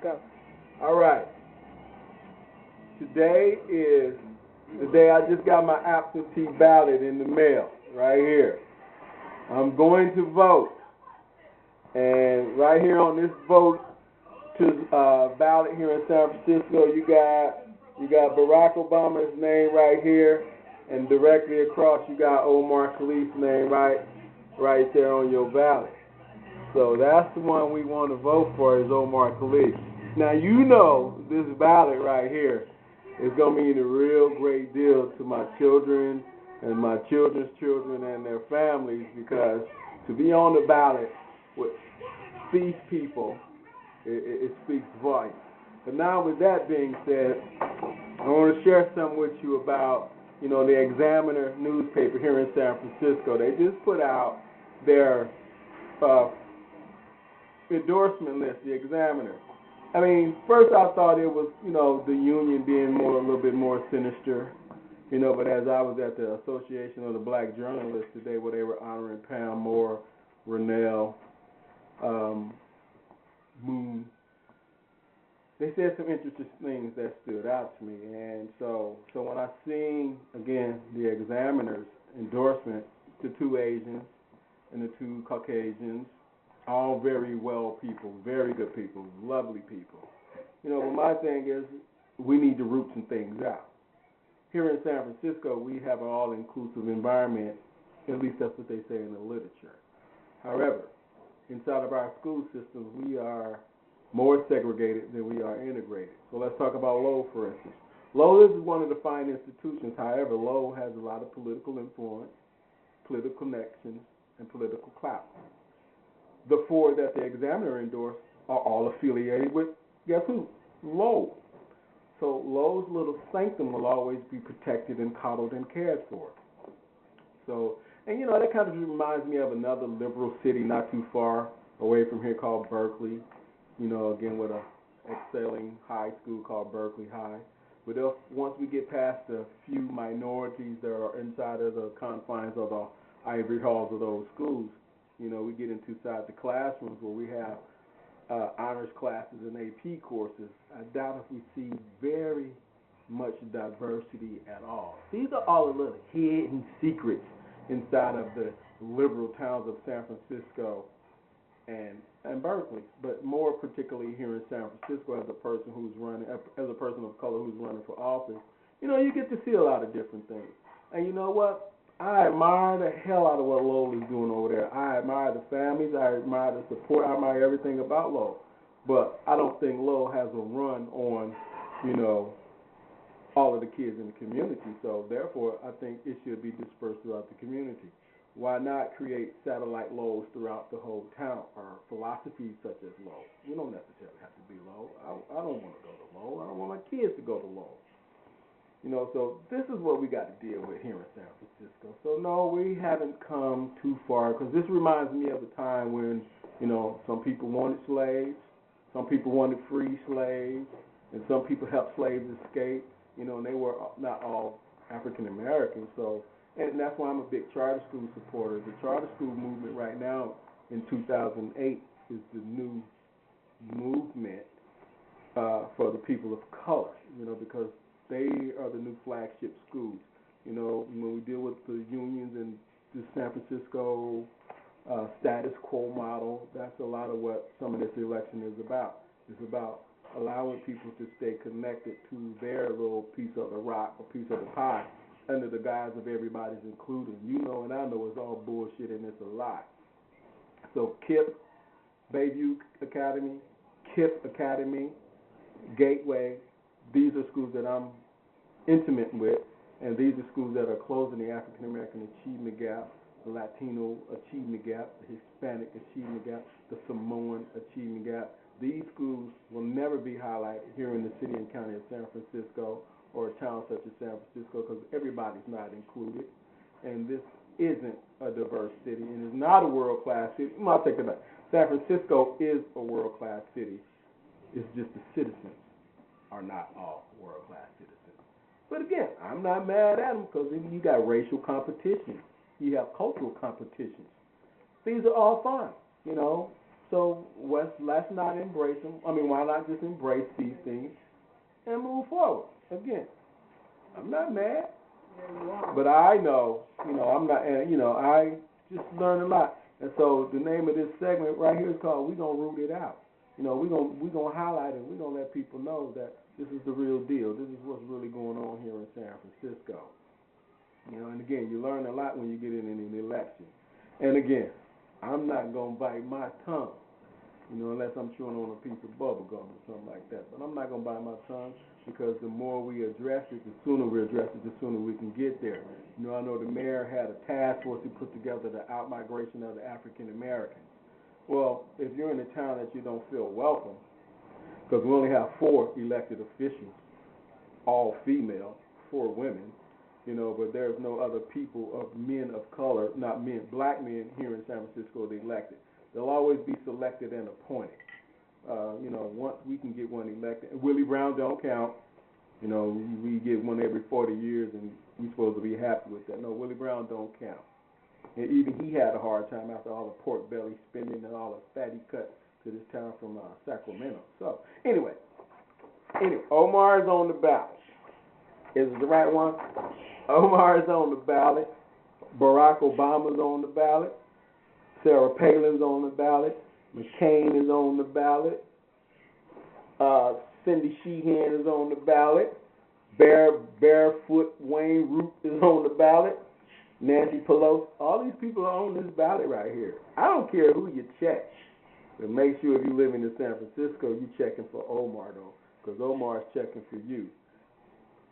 Go. All right. Today is the day I just got my absentee ballot in the mail, right here. I'm going to vote. And right here on this vote to ballot here in San Francisco, you got Barack Obama's name right here, and directly across you got Omar Khalif's name right there on your ballot. So that's the one we want to vote for is Omar Khalif. Now you know this ballot right here is going to mean a real great deal to my children and my children's children and their families, because to be on the ballot with these people, it speaks volumes. But now with that being said, I want to share something with you about, the Examiner newspaper here in San Francisco. They just put out their endorsement list, the Examiner. I mean, first I thought it was, the union being a little bit more sinister, but as I was at the Association of the Black Journalists today where they were honoring Pam Moore, Rennell, Moon, they said some interesting things that stood out to me. And so when I seen, again, the Examiner's endorsement, the two Asians and the two Caucasians, all very well people, very good people, lovely people. But my thing is we need to root some things out. Here in San Francisco, we have an all-inclusive environment, at least that's what they say in the literature. However, inside of our school systems, we are more segregated than we are integrated. So let's talk about Lowell, for instance. Lowell is one of the fine institutions. However, Lowell has a lot of political influence, political connections, and political clout. The four that the Examiner endorsed are all affiliated with, guess who? Lowell. So Lowell's little sanctum will always be protected and coddled and cared for. So, and that kind of reminds me of another liberal city not too far away from here called Berkeley. Again with a excelling high school called Berkeley High. But once we get past the few minorities that are inside of the confines of the ivory halls of those schools, we get inside the classrooms where we have honors classes and AP courses. I doubt if we see very much diversity at all. These are all the little hidden secrets inside of the liberal towns of San Francisco and Berkeley, but more particularly here in San Francisco as a person of color who's running for office. You get to see a lot of different things. And you know what? I admire the hell out of what Lowell is doing over there. I admire the families. I admire the support. I admire everything about Lowell. But I don't think Lowell has a run on, all of the kids in the community. So therefore, I think it should be dispersed throughout the community. Why not create satellite Lowells throughout the whole town, or philosophies such as Lowell? You don't necessarily have to be Lowell. I don't want to go to Lowell. I don't want my kids to go to Lowell. So this is what we got to deal with here in San Francisco. So no, we haven't come too far, because this reminds me of a time when, some people wanted slaves, some people wanted free slaves, and some people helped slaves escape, and they were not all African Americans. So, and that's why I'm a big charter school supporter. The charter school movement right now in 2008 is the new movement for the people of color, because they are the new flagship schools. When we deal with the unions and the San Francisco status quo model, that's a lot of what some of this election is about. It's about allowing people to stay connected to their little piece of the rock or piece of the pie under the guise of everybody's including. And I know it's all bullshit and it's a lie. So KIPP, Bayview Academy, KIPP Academy, Gateway, these are schools that I'm intimate with, and these are schools that are closing the African American achievement gap, the Latino achievement gap, the Hispanic achievement gap, the Samoan achievement gap. These schools will never be highlighted here in the city and county of San Francisco or a town such as San Francisco, because everybody's not included, and this isn't a diverse city, and it's not a world-class city. I'll take that back. San Francisco is a world-class city. It's just the citizens are not all world-class citizens. But again, I'm not mad at them, because you got racial competition. You have cultural competitions. These are all fine, So let's not embrace them. I mean, why not just embrace these things and move forward? Again, I'm not mad, but I know, I'm not, and I just learned a lot. And so the name of this segment right here is called "We Gonna Root It Out." We gonna highlight it. We gonna let people know that this is the real deal. This is what's really going on here in San Francisco. And again, you learn a lot when you get in an election. And again, I'm not gonna bite my tongue, unless I'm chewing on a piece of bubble gum or something like that. But I'm not gonna bite my tongue because the more we address it, the sooner we address it, the sooner we can get there. I know the mayor had a task force he put together to out-migration of the African Americans. Well, if you're in a town that you don't feel welcome, because we only have 4 elected officials, all female, 4 women, but there's no other people of men of color, not men, black men here in San Francisco that elected. They'll always be selected and appointed. Once we can get one elected, Willie Brown don't count. We get one every 40 years and we're supposed to be happy with that. No, Willie Brown don't count. And even he had a hard time after all the pork belly spending and all the fat he cut to this town from Sacramento. So, anyway, Omar is on the ballot. Is it the right one? Omar is on the ballot. Barack Obama's on the ballot. Sarah Palin's on the ballot. McCain is on the ballot. Cindy Sheehan is on the ballot. Barefoot Wayne Root is on the ballot. Nancy Pelosi. All these people are on this ballot right here. I don't care who you check. But make sure if you live in San Francisco, you're checking for Omar, though, because Omar is checking for you.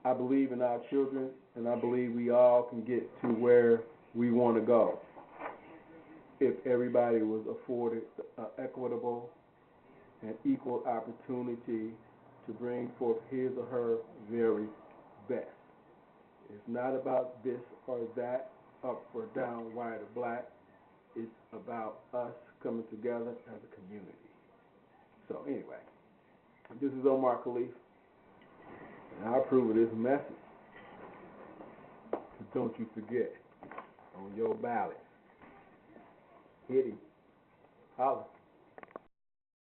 I believe in our children, and I believe we all can get to where we want to go if everybody was afforded equitable and equal opportunity to bring forth his or her very best. It's not about this or that, up or down, white or black. It's about us coming together as a community. So anyway, this is Omar Khalif, and I approve of this message. But don't you forget, on your ballot, hit him. Holla.